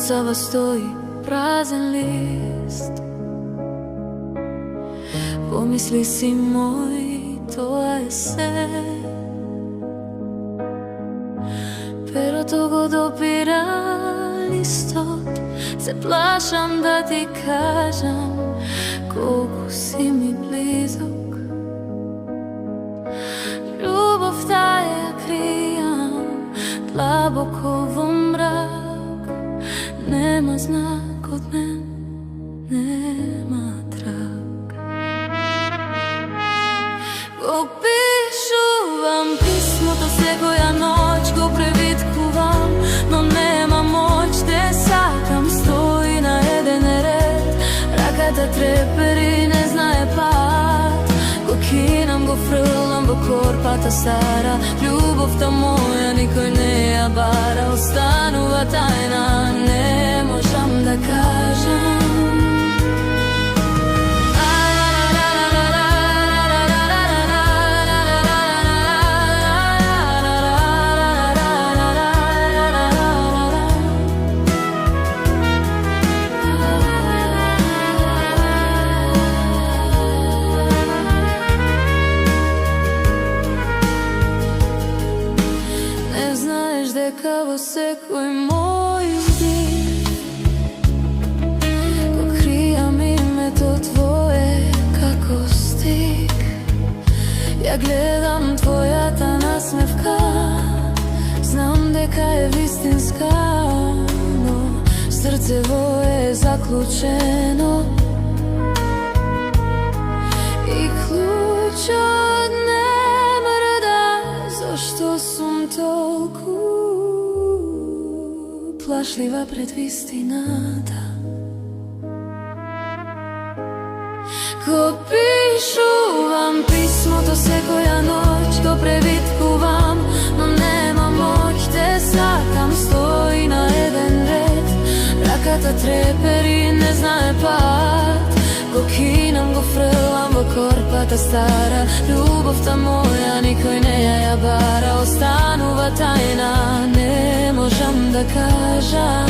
Остава стои празен лист. Помисли си мој, тоа е се. Перото го допира листот. Се плашам да ти кажам колку си ми близок. Љубовта ја кријам длабоко во мрак. Нема знак од мен, нема трак. Го пишувам писмото секоја ноќ, го превиткувам, но нема моќ. Те сакам, стои на еден ред, раката трепери, не знае пат. Го кинам, го фрлам во корпата стара. Љубовта моја никој не ја бара. Останува тајна, не можам да кажам. Дека во секој мој дих го кријам името твое како стик. Ја гледам твојата насмевка, знам дека е вистинска, но срцево е заклучено и клучот не мрда. Зошто сум толку плашлива пред вистината? Го пишувам писмото секоја ноќ, го превиткувам, но нема моќ. Те сакам, стои на еден ред, раката трепери, не знае пат. Го кинам, го фрлам во корпата стара. Љубовта моја никој не ја бара. Останува тајна, не можам да кажам.